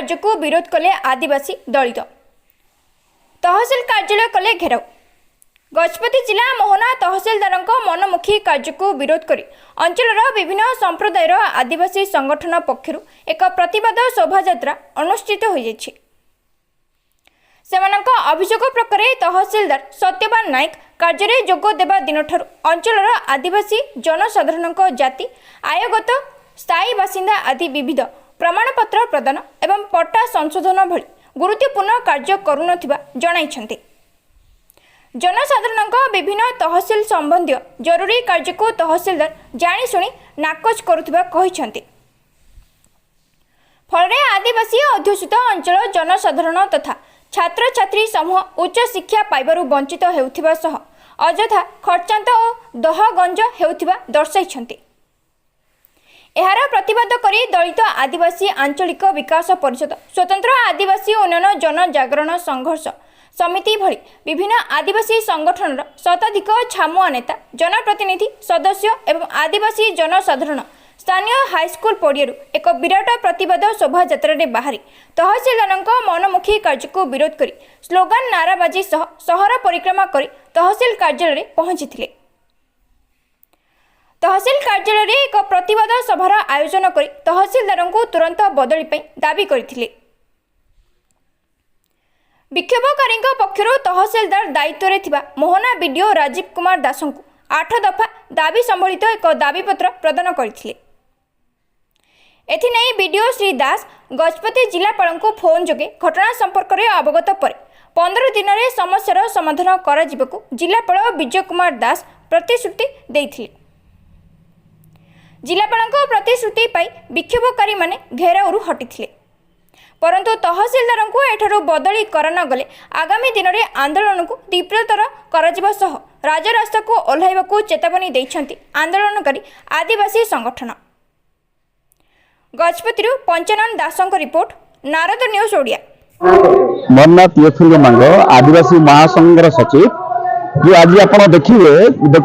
कार्य को विरोध कले आदिवासी दलित। तहसिल कार्यालय कले घेराव। गजपति जिला मोहना तहसिलदार मनमुखी कार्य को विरोध कर अंचल विभिन्न संप्रदायर आदिवासी संगठन पक्षर एक प्रतिवाद शोभायात्रा अनुष्ठित हो जायछि। सेमानक अभियोग प्रकार तहसिलदार सत्यवान नायक कार्य जोग देवा दिन ठार अंचल आदिवासी जनसाधारण जाति आयगत स्थायी बासिंदा आदि विविध प्रमाणपत्र प्रदान एवं पट्टा संशोधन भली गुरुत्वपूर्ण कार्य करुनथिबा जणाइछन्ते। जनसाधारण विभिन्न तहसिल संबंधी जरूरी कार्य को तहसिलदार जाणीशुणी नाकच करुथिबा कहिछन्ते। फल आदिवासी अध्युषित अंचल जनसाधारण तथा छात्र छात्री समूह उच्च शिक्षा पाइबारु वंचित हेउथिबा सह अଯଥା खर्चांत और दहगंज हेउथिबा दर्शाइछन्ते। एहार प्रतिवाद करी दलित आदिवासी आंचलिक विकास परिषद स्वतंत्र आदिवासी उन्नयन जनजागरण संघर्ष समिति भली विभिन्न आदिवासी संगठन शताधिक छामुआ नेता जनप्रतिनिधि सदस्य एवं आदिवासी जनसाधारण स्थानीय हाईस्कूल पड़ियारू एक विराट प्रतिवाद शोभायात्रा बाहरी तहसिलदार मनमुखी कार्य को विरोध कर स्लोगान नाराबाजी सह सहर परिक्रमा कर तहसिल कार्यालय पहुंची। तहसिल कार्यालय एक प्रतिवाद सभार आयोजन कर तहसिलदार को तुरंत बदली दाबी करथिले। विक्षोभकारी पक्षर तहसिलदार दायित्व थिबा मोहना बीडीओ राजीव कुमार दास को 8 दफा दाबी संबलित एक दाबीपत्र प्रदान करथिले। एथिनै बीडीओ श्री दास गजपति जिलापाल को फोन जोगे घटना संपर्क में अवगत पर 15 दिन में समस्यार समाधान करा जिबाकु जिलापाल विजय कुमार दास प्रतिश्रुति देथिले। जिलापाल प्रतिश्रुति पाई विक्षोभकारी माने घेरावरू हटिथिले, परंतु तहसिलदार को एठारू बदली करन गले आगामी दिन में आंदोलन को तीव्रतर करा सह राजरास्ता को ओह्लाइबाकू चेतावनी दैछन्ति आंदोलनकारी आदिवासी संगठन। गजपति पंचानन दास रिपोर्ट नारद न्यूज ओडिया। मन्ना तियोफिल मांग आदिवासी महासंघर सचिव जो आज आप देखिए जो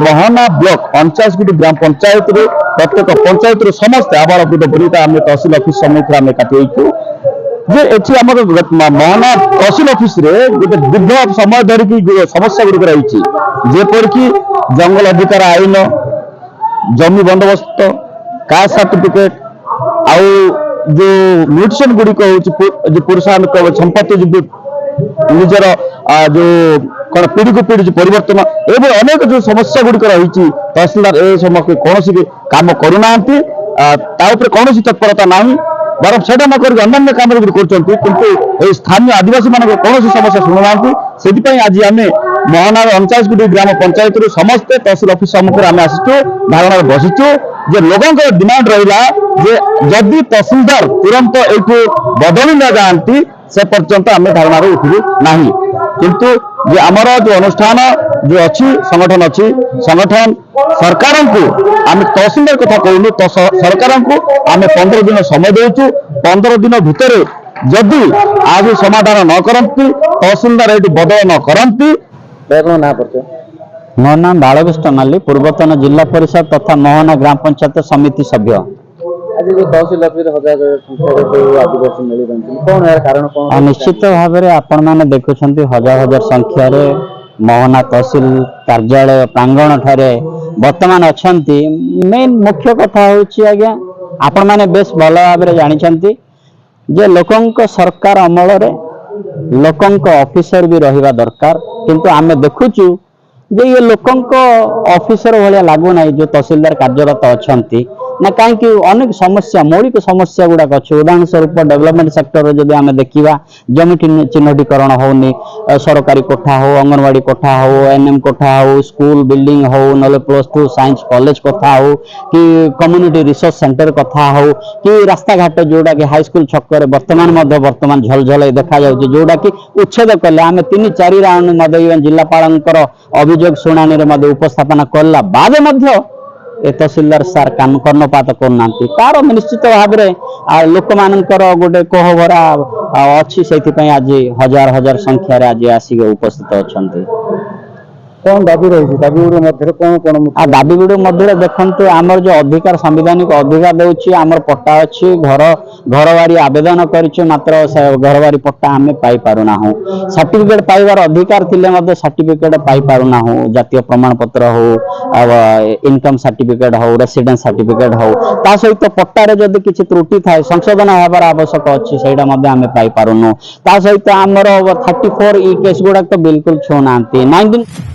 मोहना ब्लॉक 49 ग्राम पंचायत प्रत्येक पंचायत समस्त आबाल वृद्ध आम तहसिल ऑफिस सम्मुख आम काटी जे एठी हमर मोहना तहसिल ऑफिस रे गोटे दीर्घ समय धरिकी समस्या गुड़िक रही जेपर कि जंगल अधिकार आईन जमी बंदोबस्त कास्ट सर्टिफिकेट आउ जो म्यूटेशन गुड़िक हो पुरुषांक संपत्ति निजर जो कौन पीढ़ी को पीढ़ी परिवर्तन एवं अनेक जो समस्या गुड़िक रही तहसिलदार ए समय कौन काम करूना कौन तत्परता ना बर से नक अन्य कम कर स्थानीय आदिवासी मान कौन समस्या शुणुना से आज आम मोहनार 49 ग्राम पंचायत समस्ते तहसिल ऑफिस सम्मुख आम आसचु धारणा बसिचु जे लोगों डिमांड रहा जे जदि तहसिलदार तुरंत यू बदली न जाती से पर्यंत आम धारणा उठू ना किंतु जे आमर जो अनुष्ठान जो अच्छी संगठन अच्छी संगठन सरकार को आम तहसिलदार कथा कहूँ तो सरकार को आम 15 दिन समय देचु 15 दिन भितर जदि आज समाधान न करती तहसिलदार ये बदल न करती ना मो नाम बालकृष्ण माली पूर्वतन जिला परिषद तथा मोहना ग्राम पंचायत समिति सभ्य। आज जो तहसिल ऑफिस आदिवासी मिली कौन है कारण कौन निश्चित भाव में आपण मैंने देखुं हजार हजार संख्यार मोहना तहसिल कार्यालय प्रांगण ठारे वर्तमान अच्छा मेन मुख्य कथा हूँ आज्ञा आपण मैंने बेस भल भाव जानते जे लोकों सरकार अमल लोकों ऑफिसर भी रहिबा दरकार किंतु आमे देखुचु जे ये लोकों ऑफिसर भाया लागू ना जो तहसिलदार कार्यरत अच्छा ना कहीं अनेक समस्या मौलिक समस्या गुड़ाक अच्छे उदाहरण स्वरूप डेवलपमेंट सेक्टर जदि आम देखा जमी चिन्हटीकरण होनी सरकारी कोठा हो अंगनवाड़ी कोठा हो एनएम कोठा हो स्कूल बिल्डिंग हो ना +2 साइंस कॉलेज कथा हो कि कम्युनिटी रिसोर्स सेंटर कथा हो कि रास्ता घाट जोड़ा कि हाईस्कूल छक वर्तमान झलझल देखा जाऊँ जोड़ा कि उच्छेद कले आम 3-4 राउंड जिलापाल अभियोग शुणाणी उपस्थापन कला बाद तहसिलदार सार कर्णपात करना तार निश्चित भाव में लोक मानकर गोटे कोहभरा अच्छी से आज हजार हजार संख्यार आज आसिक उपस्थित अच्छा कौन दाबी रही दाबी गुड़ मध्य कौन कौन आ दाबी गुड़ मध्य देखते आमर जो अधिकार संवैधानिक अधिकार देउछि आमर पट्टा अच्छी घर घर बारी आवेदन करिछु मात्र घर बारी पट्टा आमे पाई पारुना हूं सर्टिफिकेट पाइबार अधिकार थिले मध्य सर्टिफिकेट पाई पारुना हूं जातीय प्रमाण पत्र हो इनकम सर्टिफिकेट हो रेसिडेंस सर्टिफिकेट हो ता सहित पट्टा रे जदि किछि त्रुटि थाए संशोधन हेबार आवश्यक अछि सेटा मध्य आमे पाई पारुनु ता सहित आमर 34 ई केस गुडा तो बिल्कुल छो नांती 19